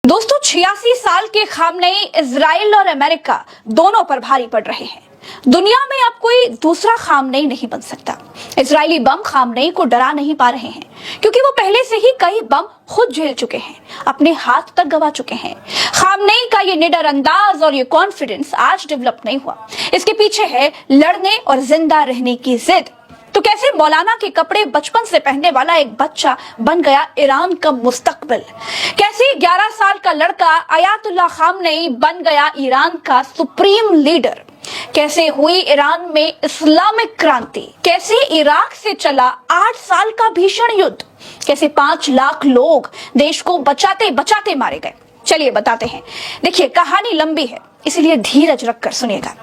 दोस्तों 86 साल के खामनेई इजराइल और अमेरिका दोनों पर भारी पड़ रहे हैं। दुनिया में अब कोई दूसरा खामनेई नहीं बन सकता। इजरायली बम खामनेई को डरा नहीं पा रहे हैं क्योंकि वो पहले से ही कई बम खुद झेल चुके हैं, अपने हाथ तक गवा चुके हैं। खामनेई का ये निडर अंदाज और ये कॉन्फिडेंस आज डेवलप नहीं हुआ, इसके पीछे है लड़ने और जिंदा रहने की जिद। तो कैसे मौलाना के कपड़े बचपन से पहनने वाला एक बच्चा बन गया ईरान का मुस्तकबिल? कैसे 11 साल का लड़का अयातुल्ला खामनेई बन गया ईरान का सुप्रीम लीडर? कैसे हुई ईरान में इस्लामिक क्रांति? कैसे इराक से चला 8 साल का भीषण युद्ध? कैसे 5 लाख लोग देश को बचाते बचाते मारे गए? चलिए बताते हैं। देखिए, कहानी लंबी है, इसलिए धीरज रखकर सुनिएगा।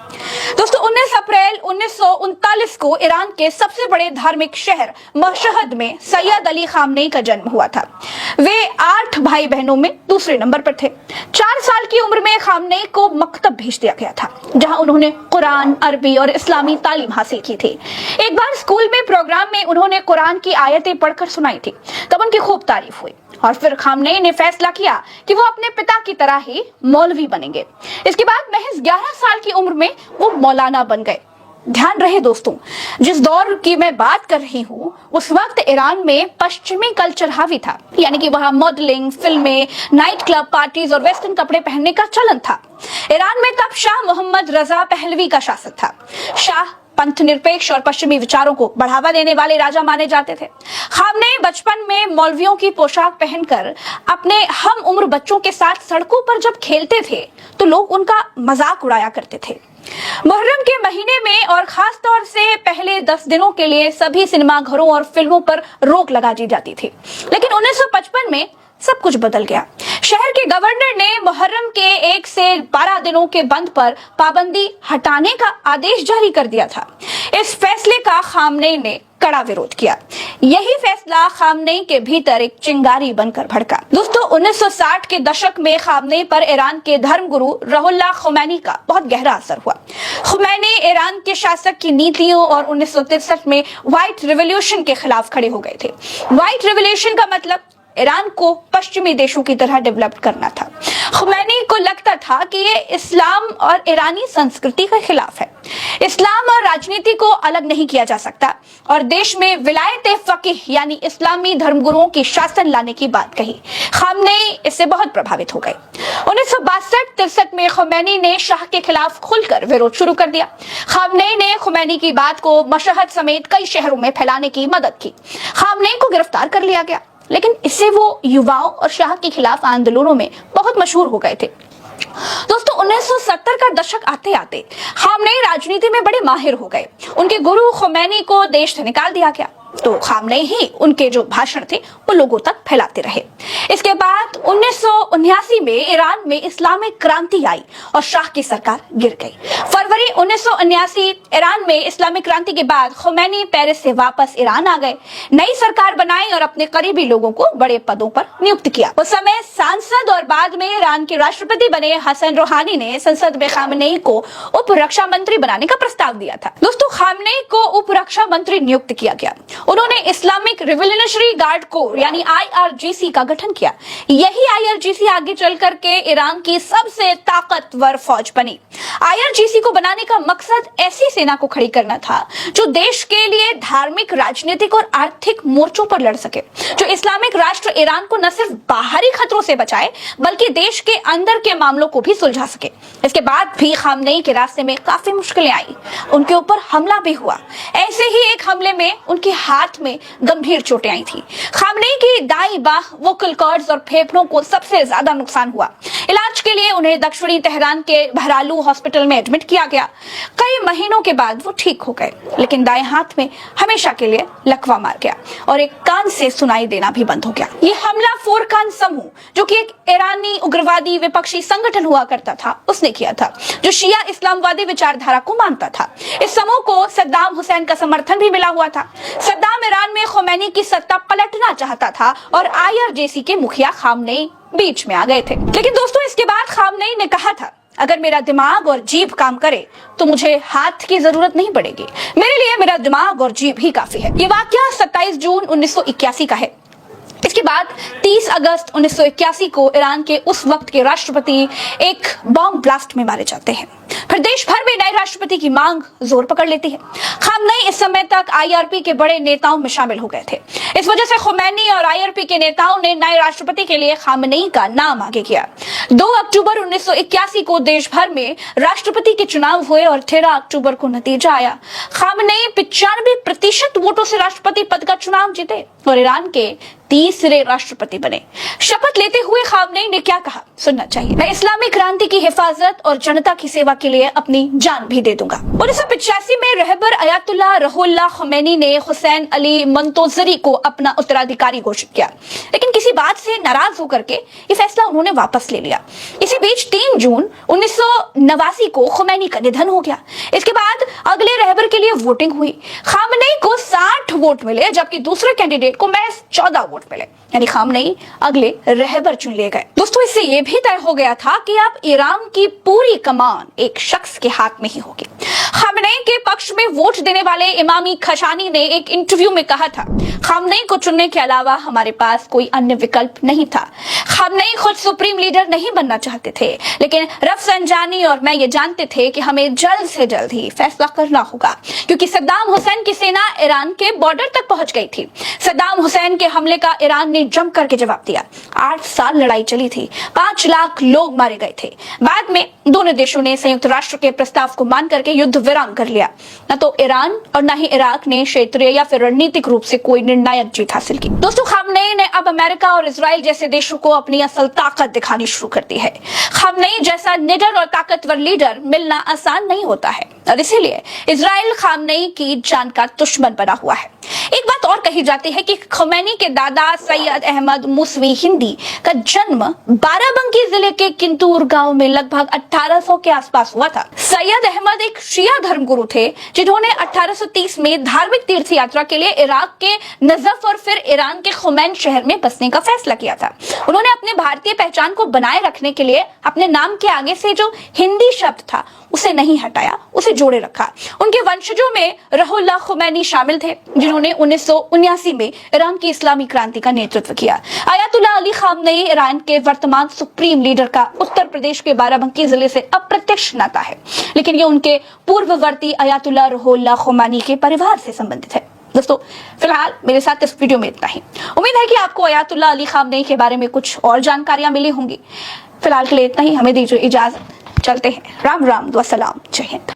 दोस्तों 19 अप्रैल 1939 को ईरान के सबसे बड़े धार्मिक शहर मशहद में सैयद अली खामनेई का जन्म हुआ था। वे 8 भाई बहनों में दूसरे नंबर पर थे। 4 साल की उम्र में खामनेई को मकतब भेज दिया गया था, जहां उन्होंने कुरान, अरबी और इस्लामी तालीम हासिल की थी। एक बार स्कूल में प्रोग्राम में उन्होंने कुरान की आयतें पढ़कर सुनाई थी, तब उनकी खूब तारीफ हुई और फिर खामनेई ने फैसला किया कि वो अपने पिता की तरह ही मौलवी बनेंगे। इसके बाद महज 11 साल की उम्र में वो मौलाना बन गए। ध्यान रहे दोस्तों, जिस दौर की मैं बात कर रही हूँ उस वक्त ईरान में पश्चिमी कल्चर हावी था, यानी कि वहाँ मॉडलिंग, फिल्में, नाइट क्लब, पार्टीज और वेस्टर्न कपड़े पहनने का चलन था। ईरान में तब शाह मोहम्मद रजा पहलवी का शासक था। शाह पंथ निरपेक्ष और पश्चिमी विचारों को बढ़ावा देने वाले राजा माने जाते थे। खामनेई बचपन में मौलवियों की पोशाक पहनकर अपने हम उम्र बच्चों के साथ सड़कों पर जब खेलते थे तो लोग उनका मजाक उड़ाया करते थे। मुहर्रम के महीने में और खास तौर से पहले 10 दिनों के लिए सभी सिनेमा घरों और फिल्मों पर रोक लगा दी जाती थी। लेकिन 1955 में सब कुछ बदल गया। शहर के गवर्नर ने मुहर्रम के 1 से 12 दिनों के बंद पर पाबंदी हटाने का आदेश जारी कर दिया था। इस फैसले का खामनेई ने कड़ा विरोध किया। यही फैसला खामनेई के भीतर एक चिंगारी बनकर भड़का। दोस्तों 1960 के दशक में खामनेई पर ईरान के धर्मगुरु रुहुल्लाह खुमैनी का बहुत गहरा असर हुआ। खुमैनी ईरान के शासक की नीतियों और 1963 में व्हाइट रिवॉल्यूशन के खिलाफ खड़े हो गए थे। व्हाइट रिवॉल्यूशन का मतलब ईरान को पश्चिमी देशों की तरह डेवलप करना था। खुमैनी को लगता था कि ये इस्लाम और ईरानी संस्कृति के खिलाफ है। इस्लाम और राजनीति को अलग नहीं किया जा सकता और देश में विलायत फकीह यानी इस्लामी धर्मगुरुओं की शासन लाने की बात कही। खामनेई इससे बहुत प्रभावित हो गए। 1962-63 में खुमैनी ने शाह के खिलाफ खुलकर विरोध शुरू कर दिया। खामनेई ने खुमैनी की बात को मशहद समेत कई शहरों में फैलाने की मदद की। खामनेई को गिरफ्तार कर लिया गया, लेकिन इससे वो युवाओं और शाह के खिलाफ आंदोलनों में बहुत मशहूर हो गए थे। दोस्तों 1970 का दशक आते आते खामनेई राजनीति में बड़े माहिर हो गए। उनके गुरु खुमैनी को देश से निकाल दिया गया, तो खामनेई ही उनके जो भाषण थे वो लोगों तक फैलाते रहे। इसके बाद 1979 में ईरान में इस्लामिक क्रांति आई और शाह की सरकार गिर गई। फरवरी 1979 ईरान में इस्लामिक क्रांति के बाद खुमैनी पेरिस से वापस ईरान आ गए, नई सरकार बनाई और अपने करीबी लोगों को बड़े पदों पर नियुक्त किया। उस समय सांसद और बाद में ईरान के राष्ट्रपति बने हसन रूहानी ने संसद में खामनेई को उप रक्षा मंत्री बनाने का प्रस्ताव दिया था। दोस्तों खामनेई को उप रक्षा मंत्री नियुक्त किया गया। उन्होंने इस्लामिक रिवॉल्यूशनरी गार्ड कोर यानी IRGC का गठन किया। यही IRGC आगे चल करके ईरान की सबसे ताकतवर फौज बनी। IRGC को बनाने का मकसद ऐसी सेना को खड़ी करना था जो देश के लिए धार्मिक, राजनीतिक और आर्थिक मोर्चों पर लड़ सके, जो इस्लामिक राष्ट्र ईरान को न सिर्फ बाहरी खतरों से बचाए बल्कि देश के अंदर के मामलों को भी सुलझा सके। इसके बाद भी खामनेई के रास्ते में काफी मुश्किलें आई, उनके ऊपर हमला भी हुआ। ऐसे ही एक हमले में उनके हाथ में गंभीर चोटें आई थी। खामनेई की दाईं बाह, वोकल कॉर्ड्स और फेफड़ों को सबसे ज्यादा नुकसान हुआ। इलाज के लिए उन्हें दक्षिणी तेहरान के बहरालू हॉस्पिटल में एडमिट किया गया। कई महीनों के बाद वो ठीक हो गए, लेकिन दाएं हाथ में हमेशा के लिए लकवा मार गया और एक कान से सुनाई देना भी बंद हो गया। ये हमला फुरकान समूह, जो कि एक ईरानी उग्रवादी विपक्षी संगठन हुआ करता था, उसने किया था, जो शिया इस्लामवादी विचारधारा को मानता था। इस समूह को सद्दाम हुसैन का समर्थन भी मिला हुआ था। सद्दाम ईरान में खुमैनी की सत्ता पलटना चाहता था और IRGC के मुखिया खामनेई बीच में आ गए थे। लेकिन दोस्तों इसके बाद खामनेई ने कहा था, अगर मेरा दिमाग और जीभ काम करे तो मुझे हाथ की जरूरत नहीं पड़ेगी, मेरे लिए मेरा दिमाग और जीभ ही काफी है। ये वाकया 27 जून 1981 का है। इसके बाद 30 अगस्त 1981 को ईरान के उस वक्त के राष्ट्रपति एक बॉम्ब ब्लास्ट में मारे जाते हैं। फिर देश भर में नए राष्ट्रपति की मांग जोर पकड़ लेती है। खामनेई इस समय तक आईआरपी के बड़े नेताओं में शामिल हो गए थे। इस वजह से खुमैनी और आईआरपी के नेताओं ने नए राष्ट्रपति के लिए खामनेई का नाम आगे किया। 2 अक्टूबर 1981 को देश भर में राष्ट्रपति के चुनाव हुए और 13 अक्टूबर को नतीजा आया। खामनेई 95% वोटों से राष्ट्रपति पद का चुनाव जीते और ईरान के तीसरे राष्ट्रपति बने। शपथ लेते हुए खामनेई ने क्या कहा, सुनना चाहिए। मैं इस्लामी क्रांति की हिफाजत और जनता की सेवा के लिए अपनी जान भी दे दूंगा। 1985 में रहबर अयातुल्लाह रुहुल्लाह ख़ुमैनी ने हुसैन अली मंतोजरी को अपना उत्तराधिकारी घोषित किया, लेकिन किसी बात से नाराज होकर के ये फैसला उन्होंने वापस ले लिया। इसी बीच 3 जून 1989 को ख़ुमैनी का निधन हो गया। इसके बाद अगले रहबर के लिए वोटिंग हुई। खामनेई को 60 वोट मिले, जबकि दूसरे कैंडिडेट को महज 14 वोट मिले, यानी खामनेई अगले रहबर चुन लिए गए। दोस्तों, इससे यह भी तय हो गया था कि अब ईरान की पूरी कमान एक शख्स के हाथ में ही होगी। खामनेई के पक्ष में वोट देने वाले इमामी खशानी ने एक इंटरव्यू में कहा था, खामनेई को चुनने के अलावा हमारे पास कोई अन्य विकल्प नहीं था। खामनेई खुद सुप्रीम लीडर नहीं बनना चाहते थे, लेकिन रफसंजानी और मैं ये जानते थे कि हमें जल्द से जल्द ही फैसला करना होगा, क्योंकि सद्दाम हुसैन की सेना ईरान के बॉर्डर तक पहुंच गई थी। सद्दाम हुसैन के हमले का ईरान ने जम करके जवाब दिया। 8 साल लड़ाई चली थी, 5 लाख लोग मारे गए थे। बाद में दोनों देशों ने संयुक्त राष्ट्र के प्रस्ताव को मान करके युद्ध विराम कर लिया। न तो ईरान और न ही इराक ने क्षेत्रीय या फिर रणनीतिक रूप से कोई निर्णायक जीत हासिल की। दोस्तों, खामनेई ने अब अमेरिका और इजराइल जैसे देशों को अपनी असल ताकत दिखानी शुरू कर दी है। खामनेई जैसा निडर और ताकतवर लीडर मिलना आसान नहीं होता है और इसीलिए इजराइल खामनेई की जान का दुश्मन बना हुआ है। एक बात और कही जाती है कि खुमैनी के दादा सैयद अहमद मूसवी हिंदी का जन्म बाराबंकी जिले के किंतूर गांव में लगभग 1800 के आसपास हुआ था। सैयद अहमद एक शिया धर्मगुरु थे, जिन्होंने 1830 में धार्मिक तीर्थ यात्रा के लिए इराक के नजफ और फिर ईरान के खुमैन शहर में बसने का फैसला किया था। उन्होंने अपने भारतीय पहचान को बनाए रखने के लिए अपने नाम के आगे से जो हिंदी शब्द था उसे नहीं हटाया, उसे जोड़े रखा। उनके वंशजों में रुहुल्लाह ख़ुमैनी शामिल थे, जिन्होंने 1979 में ईरान की इस्लामी क्रांति का नेतृत्व किया। अयातुल्लाह अली खामनेई ईरान के वर्तमान सुप्रीम लीडर का उत्तर प्रदेश के बाराबंकी जिले से अप्रत्यक्ष नाता है, लेकिन ये उनके पूर्ववर्ती अयातुल्लाह रुहुल्लाह ख़ुमैनी के परिवार से संबंधित है। दोस्तों, फिलहाल मेरे साथ इस वीडियो में इतना ही। उम्मीद है कि आपको अयातुल्लाह अली खामनेई के बारे में कुछ और जानकारियां मिली होंगी। फिलहाल के लिए इतना ही, हमें दीजिए इजाजत, चलते हैं। राम राम, दुआ सलाम, जय हिंद।